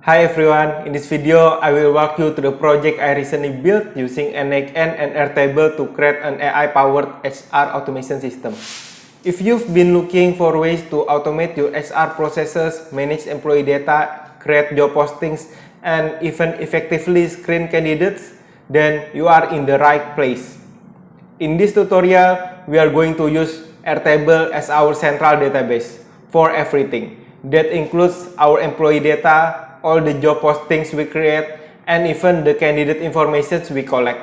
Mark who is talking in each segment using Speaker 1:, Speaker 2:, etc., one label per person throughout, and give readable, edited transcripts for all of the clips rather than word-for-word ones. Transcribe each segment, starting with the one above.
Speaker 1: Hi everyone, in this video I will walk you through the project I recently built using n8n and Airtable to create an AI-powered HR automation system. If you've been looking for ways to automate your HR processes, manage employee data, create job postings, and even effectively screen candidates, then you are in the right place. In this tutorial, we are going to use Airtable as our central database for everything. That includes our employee data, all the job postings we create, and even the candidate information we collect.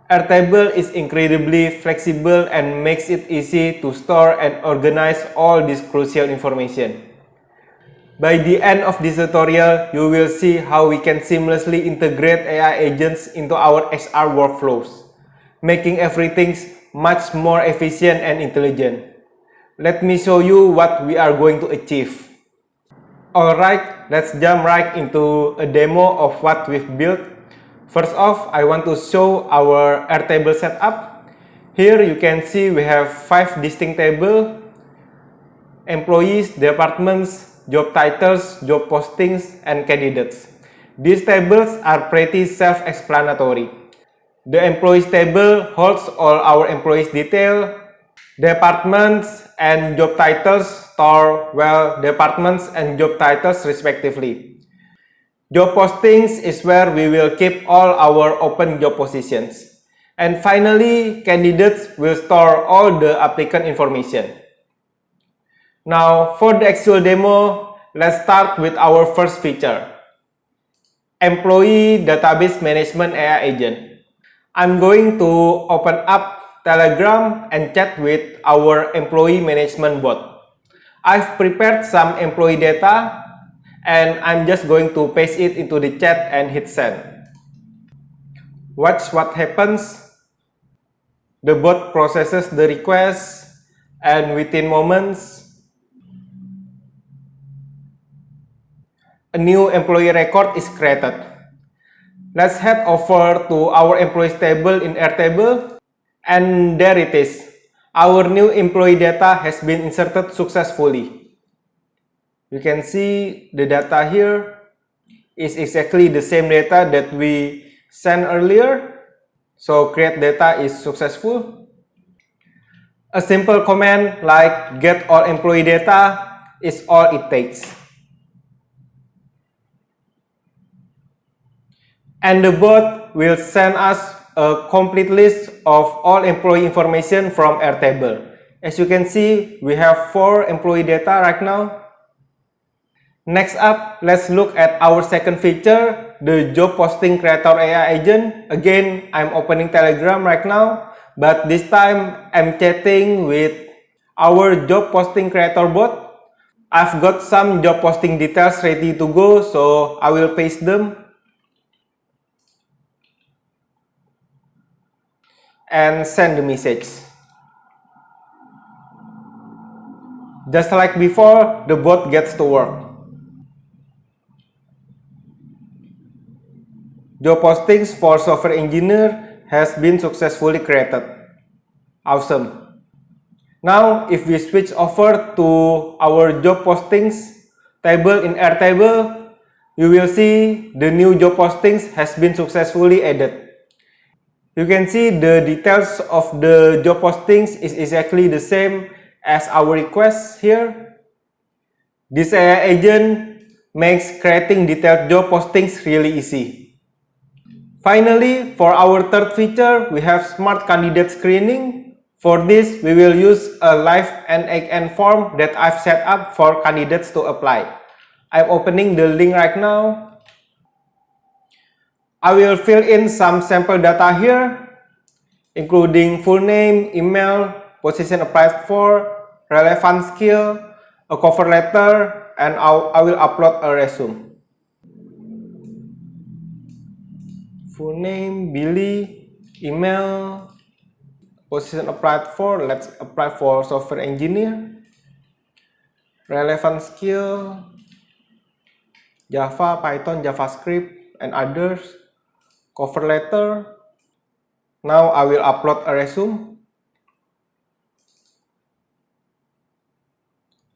Speaker 1: Airtable is incredibly flexible and makes it easy to store and organize all this crucial information. By the end of this tutorial, you will see how we can seamlessly integrate AI agents into our HR workflows, making everything much more efficient and intelligent. Let me show you what we are going to achieve. Alright, let's jump right into a demo of what we've built. First off, I want to show our Airtable setup. Here you can see we have 5 distinct tables: employees, departments, job titles, job postings, and candidates. These tables are pretty self-explanatory. The employees table holds all our employees' detail. Departments and job titles store, well, departments and job titles respectively. Job postings is where we will keep all our open job positions. And finally, candidates will store all the applicant information. Now, for the actual demo, let's start with our first feature, Employee Database Management AI Agent. I'm going to open up Telegram and chat with our employee management bot. I've prepared some employee data and I'm just going to paste it into the chat and hit send. Watch what happens. The bot processes the request and within moments, a new employee record is created. Let's head over to our employees table in Airtable. And there it is. Our new employee data has been inserted successfully. You can see the data here is exactly the same data that we sent earlier. So create data is successful. A simple command like get all employee data is all it takes. And the bot will send us a complete list of all employee information from Airtable. As you can see, we have 4 employee data right now. Next up, let's look at our second feature, the job posting creator AI agent. Again, I'm opening Telegram right now, but this time I'm chatting with our job posting creator bot. I've got some job posting details ready to go, so I will paste them and send the message. Just like before, the bot gets to work. Job postings for software engineer has been successfully created. Awesome. Now, if we switch over to our job postings table in Airtable, you will see the new job postings has been successfully added. You can see the details of the job postings is exactly the same as our request here. This AI agent makes creating detailed job postings really easy. Finally, for our third feature, we have smart candidate screening. For this, we will use a live n8n form that I've set up for candidates to apply. I'm opening the link right now. I will fill in some sample data here, including full name, email, position applied for, relevant skill, a cover letter, and I will upload a resume. Full name, Billy, email, position applied for, let's apply for software engineer, relevant skill, Java, Python, JavaScript, and others, cover letter. Now I will upload a resume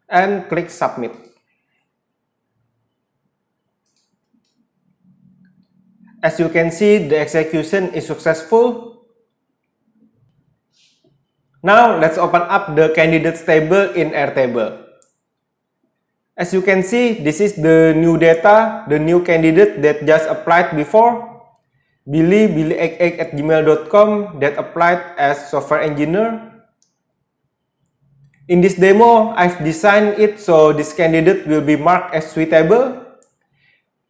Speaker 1: and click submit. As you can see, the execution is successful. Now let's open up the candidates table in Airtable. As you can see, this is the new data, the new candidate that just applied before. Billy88@gmail.com that applied as software engineer. In this demo, I've designed it so this candidate will be marked as suitable.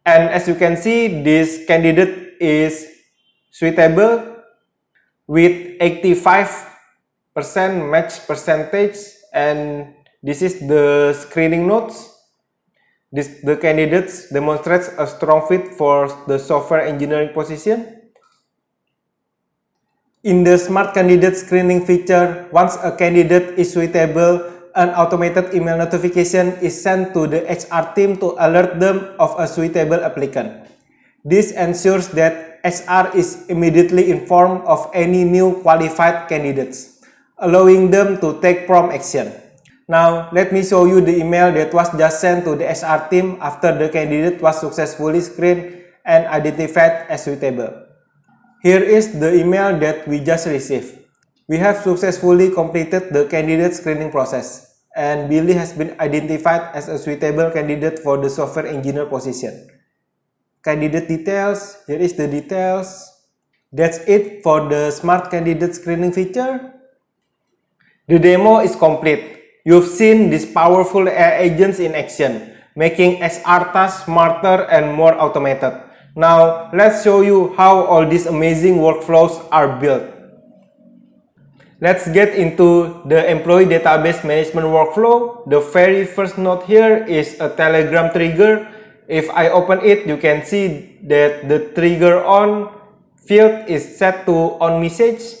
Speaker 1: And as you can see, this candidate is suitable with 85% match percentage, and this is the screening notes. The candidates demonstrates a strong fit for the software engineering position. In the Smart Candidate Screening feature, once a candidate is suitable, an automated email notification is sent to the HR team to alert them of a suitable applicant. This ensures that HR is immediately informed of any new qualified candidates, allowing them to take prompt action. Now, let me show you the email that was just sent to the HR team after the candidate was successfully screened and identified as suitable. Here is the email that we just received. We have successfully completed the candidate screening process, and Billy has been identified as a suitable candidate for the software engineer position. Candidate details, here is the details. That's it for the Smart Candidate Screening feature. The demo is complete. You've seen these powerful AI agents in action, making HR tasks smarter and more automated. Now, let's show you how all these amazing workflows are built. Let's get into the employee database management workflow. The very first node here is a Telegram trigger. If I open it, you can see that the trigger on field is set to on message.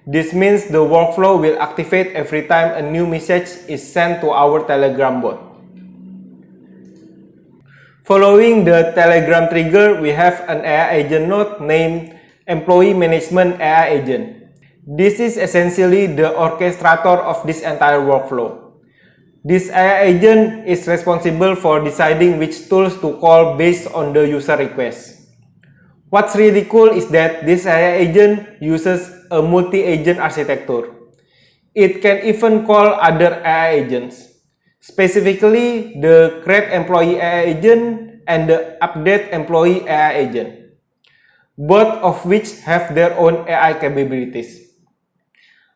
Speaker 1: This means the workflow will activate every time a new message is sent to our Telegram bot. Following the Telegram trigger, we have an AI agent node named Employee Management AI Agent. This is essentially the orchestrator of this entire workflow. This AI agent is responsible for deciding which tools to call based on the user request. What's really cool is that this AI agent uses a multi-agent architecture. It can even call other AI agents, specifically the Create Employee AI agent and the Update Employee AI agent, both of which have their own AI capabilities.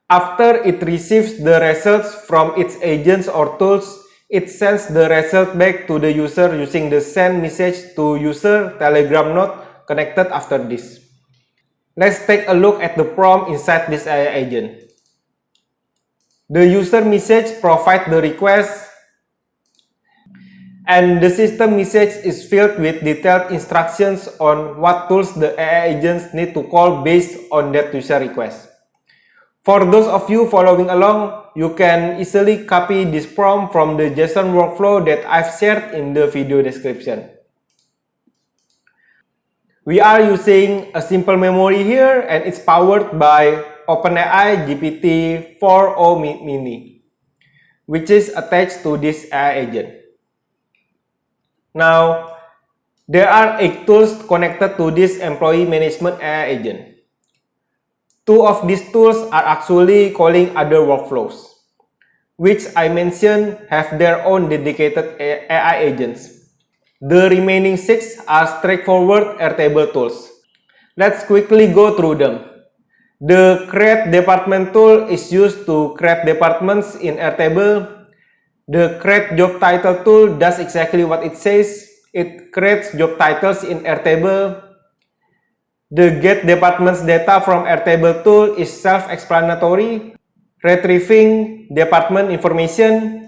Speaker 1: After it receives the results from its agents or tools, it sends the result back to the user using the send message to user Telegram node connected after this. Let's take a look at the prompt inside this AI agent. The user message provides the request, and the system message is filled with detailed instructions on what tools the AI agents need to call based on that user request. For those of you following along, you can easily copy this prompt from the JSON workflow that I've shared in the video description. We are using a simple memory here, and it's powered by OpenAI GPT-4o Mini, which is attached to this AI agent. Now, there are 8 tools connected to this employee management AI agent. 2 of these tools are actually calling other workflows, which I mentioned have their own dedicated AI agents. The remaining 6 are straightforward Airtable tools. Let's quickly go through them. The Create Department tool is used to create departments in Airtable. The Create Job Title tool does exactly what it says. It creates job titles in Airtable. The Get Departments data from Airtable tool is self-explanatory, retrieving department information.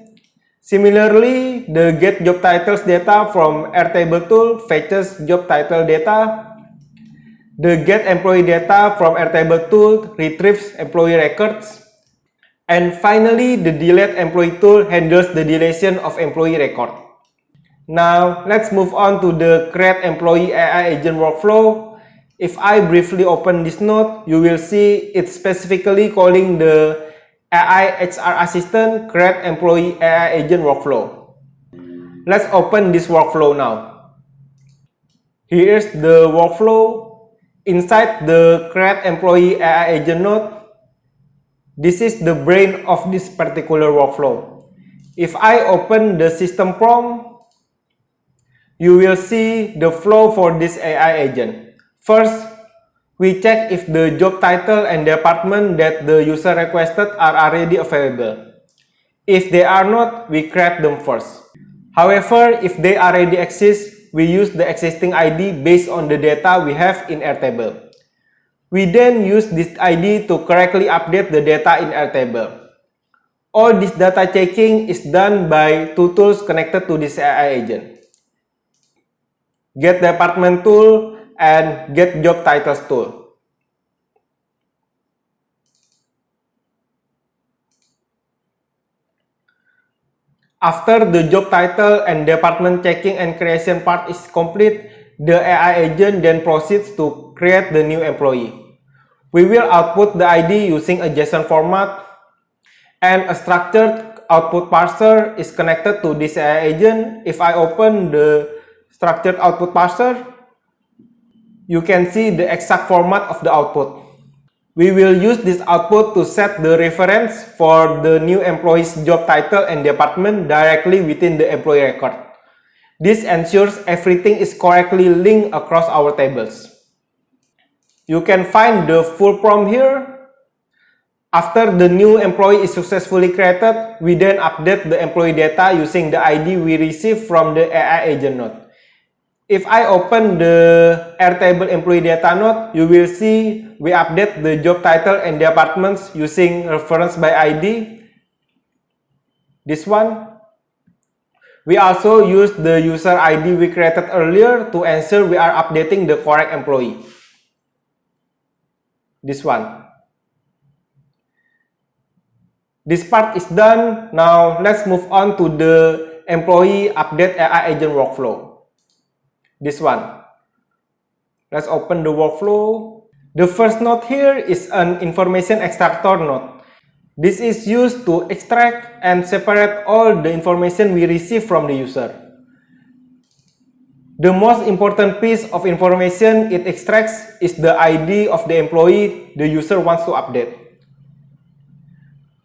Speaker 1: Similarly, the Get Job Titles data from Airtable tool fetches job title data. The Get Employee data from Airtable tool retrieves employee records. And finally, the Delete Employee tool handles the deletion of employee record. Now, let's move on to the Create Employee AI agent workflow. If I briefly open this node, you will see it's specifically calling the AI HR Assistant Create Employee AI Agent workflow. Let's open this workflow now. Here's the workflow. Inside the create employee AI agent node, this is the brain of this particular workflow. If I open the system prompt, you will see the flow for this AI agent. First, we check if the job title and department that the user requested are already available. If they are not, we create them first. However, if they already exist, we use the existing ID based on the data we have in Airtable. We then use this ID to correctly update the data in Airtable. All this data checking is done by two tools connected to this AI agent: Get Department tool and Get Job Titles tool. After the job title and department checking and creation part is complete, the AI agent then proceeds to create the new employee. We will output the ID using a JSON format, and a structured output parser is connected to this AI agent. If I open the structured output parser, you can see the exact format of the output. We will use this output to set the reference for the new employee's job title and department directly within the employee record. This ensures everything is correctly linked across our tables. You can find the full prompt here. After the new employee is successfully created, we then update the employee data using the ID we received from the AI agent node. If I open the Airtable employee data node, you will see we update the job title and departments using reference by ID. This one. We also use the user ID we created earlier to ensure we are updating the correct employee. This one. This part is done. Now let's move on to the employee update AI agent workflow. This one. Let's open the workflow. The first node here is an information extractor node. This is used to extract and separate all the information we receive from the user. The most important piece of information it extracts is the ID of the employee the user wants to update.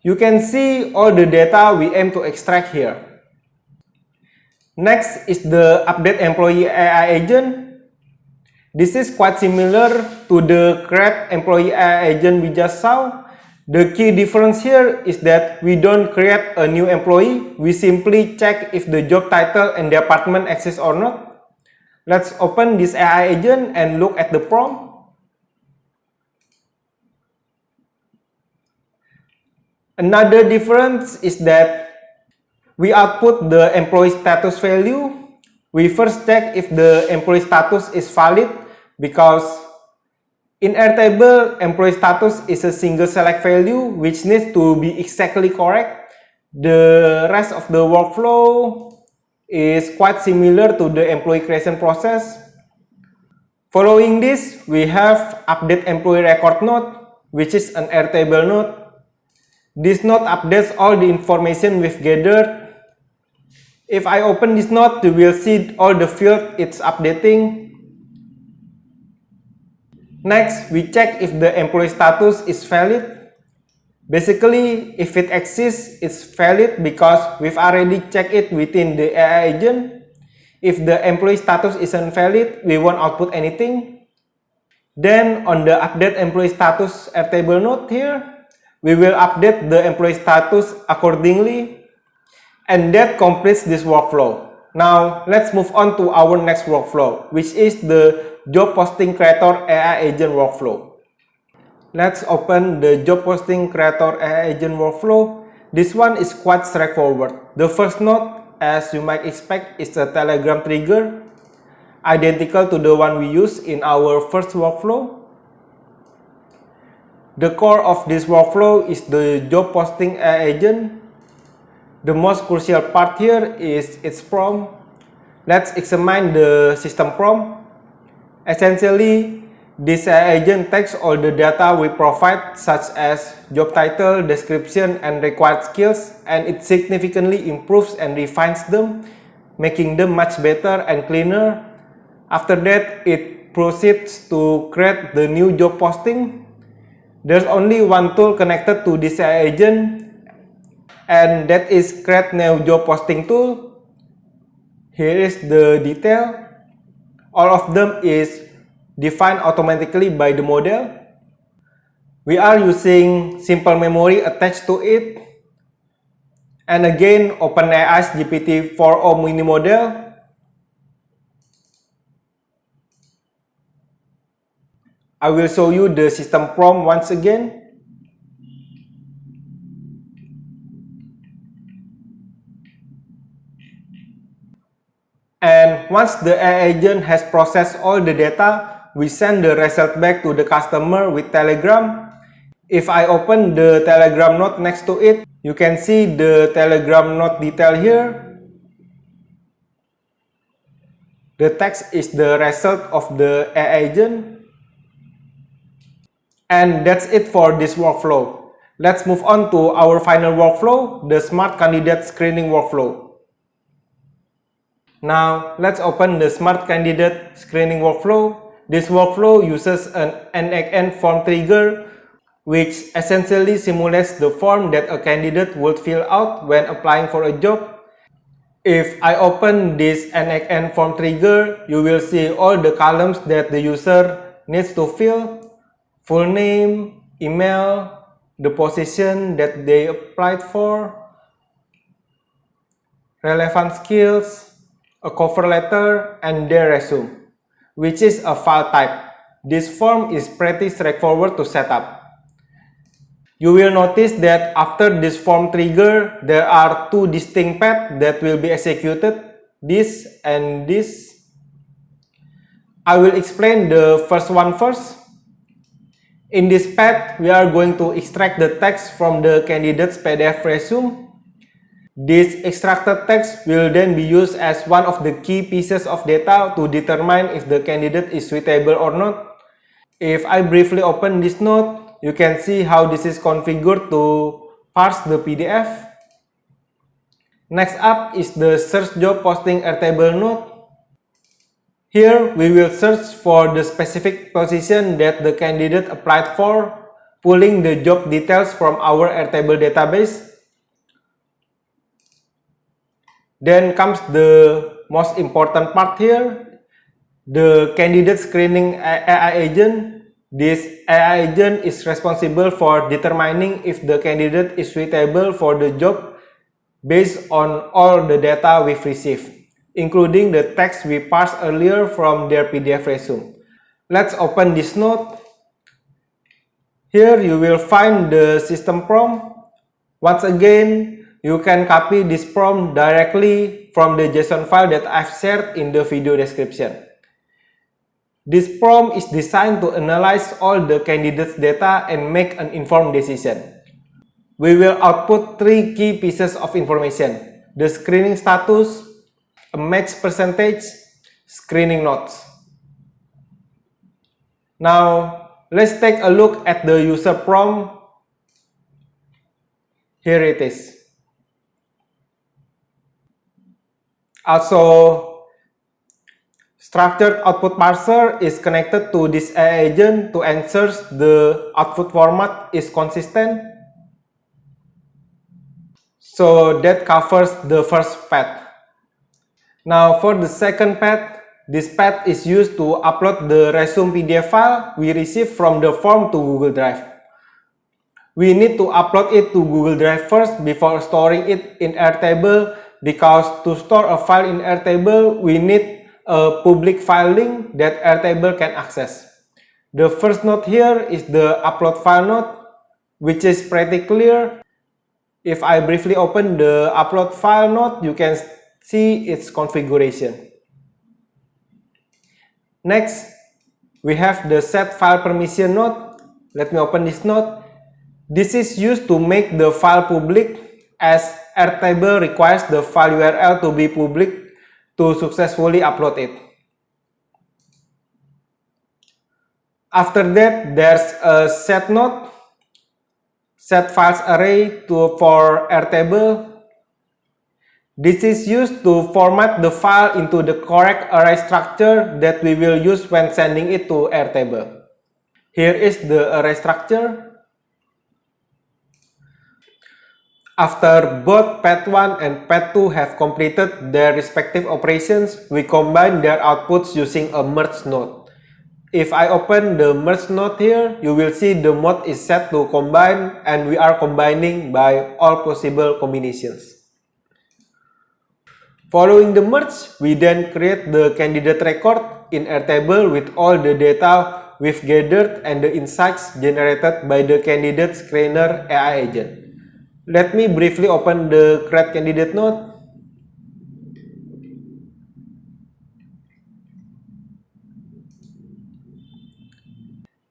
Speaker 1: You can see all the data we aim to extract here. Next is the update employee AI agent. This is quite similar to the create employee AI agent we just saw. The key difference here is that we don't create a new employee, we simply check if the job title and department exist or not. Let's open this AI agent and look at the prompt. Another difference is that we output the employee status value. We first check if the employee status is valid because in Airtable, employee status is a single select value which needs to be exactly correct. The rest of the workflow is quite similar to the employee creation process. Following this, we have update employee record node, which is an Airtable node. This node updates all the information we've gathered. If I open this node, you will see all the fields it's updating. Next, we check if the employee status is valid. Basically, if it exists, it's valid because we've already checked it within the AI agent. If the employee status isn't valid, we won't output anything. Then on the update employee status Airtable node here, we will update the employee status accordingly. And that completes this workflow. Now, let's move on to our next workflow, which is the job posting creator AI agent workflow. Let's open the job posting creator AI agent workflow. This one is quite straightforward. The first node, as you might expect, is a Telegram trigger, identical to the one we used in our first workflow. The core of this workflow is the job posting AI agent. The most crucial part here is its prompt. Let's examine the system prompt. Essentially, this AI agent takes all the data we provide, such as job title, description, and required skills, and it significantly improves and refines them, making them much better and cleaner. After that, it proceed to create the new job posting, there's only one tool connected to this AI agent, and that is create new job posting tool. Here is the detail. All of them is defined automatically by the model. We are using simple memory attached to it. And again, OpenAI's GPT-4o mini model. I will show you the system prompt once again. And once the AI agent has processed all the data, we send the result back to the customer with Telegram. If I open the Telegram note next to it, you can see the Telegram note detail here. The text is the result of the AI agent. And that's it for this workflow. Let's move on to our final workflow, the Smart Candidate Screening workflow. Now, let's open the Smart Candidate Screening workflow. This workflow uses an NXN form trigger, which essentially simulates the form that a candidate would fill out when applying for a job. If I open this NXN form trigger, you will see all the columns that the user needs to fill: full name, email, the position that they applied for, relevant skills, a cover letter, and their resume, which is a file type. This form is pretty straightforward to set up. You will notice that after this form trigger, there are two distinct paths that will be executed, this and this. I will explain the first one first. In this path, we are going to extract the text from the candidate's PDF resume. This extracted text will then be used as one of the key pieces of data to determine if the candidate is suitable or not. If I briefly open this note, you can see how this is configured to parse the PDF. Next up is the Search Job Posting Airtable node. Here, we will search for the specific position that the candidate applied for, pulling the job details from our Airtable database. Then comes the most important part here, the candidate screening AI agent. This AI agent is responsible for determining if the candidate is suitable for the job based on all the data we've received, including the text we parsed earlier from their PDF resume. Let's open this node. Here you will find the system prompt. Once again, you can copy this prompt directly from the JSON file that I've shared in the video description. This prompt is designed to analyze all the candidates' data and make an informed decision. We will output three key pieces of information: the screening status, a match percentage, screening notes. Now, let's take a look at the user prompt. Here it is. Also, structured output parser is connected to this AI agent to ensure the output format is consistent. So that covers the first path. Now for the second path, this path is used to upload the resume PDF file we received from the form to Google Drive. We need to upload it to Google Drive first before storing it in Airtable, because to store a file in Airtable, we need a public file link that Airtable can access. The first node here is the upload file node, which is pretty clear. If I briefly open the upload file node, you can see its configuration. Next, we have the set file permission node. Let me open this node. This is used to make the file public, as Airtable requires the file URL to be public to successfully upload it. After that, there's a set node, set files array for Airtable. This is used to format the file into the correct array structure that we will use when sending it to Airtable. Here is the array structure. After both path1 and path2 have completed their respective operations, we combine their outputs using a merge node. If I open the merge node here, you will see the mode is set to combine and we are combining by all possible combinations. Following the merge, we then create the candidate record in Airtable with all the data we've gathered and the insights generated by the candidate screener AI agent. Let me briefly open the create candidate node.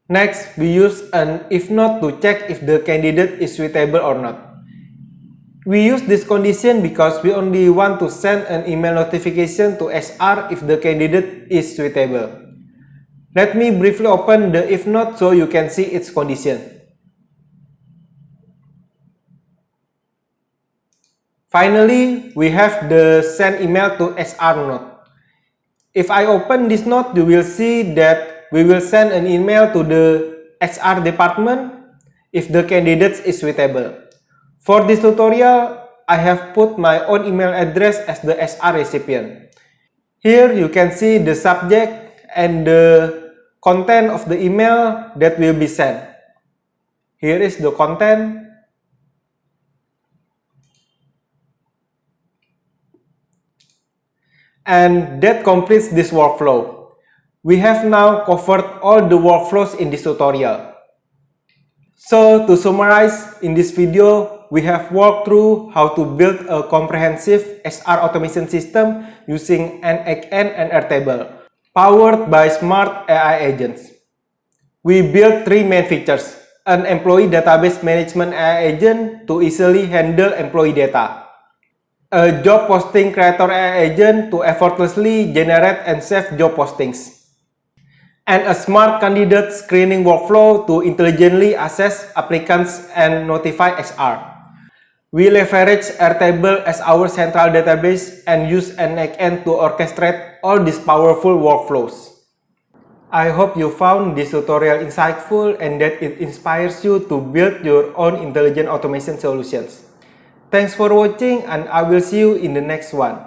Speaker 1: Next, we use an if node to check if the candidate is suitable or not. We use this condition because we only want to send an email notification to SR if the candidate is suitable. Let me briefly open the if node so you can see its condition. Finally, we have the send email to SR node. If I open this node, you will see that we will send an email to the HR department if the candidate is suitable. For this tutorial, I have put my own email address as the SR recipient. Here you can see the subject and the content of the email that will be sent. Here is the content. And that completes this workflow. We have now covered all the workflows in this tutorial. So to summarize, in this video, we have walked through how to build a comprehensive SR automation system using n8n and Airtable, powered by smart AI agents. We built three main features: an employee database management AI agent to easily handle employee data, a job posting creator AI agent to effortlessly generate and save job postings, and a smart candidate screening workflow to intelligently assess applicants and notify HR. We leverage Airtable as our central database and use n8n to orchestrate all these powerful workflows. I hope you found this tutorial insightful and that it inspires you to build your own intelligent automation solutions. Thanks for watching and I will see you in the next one.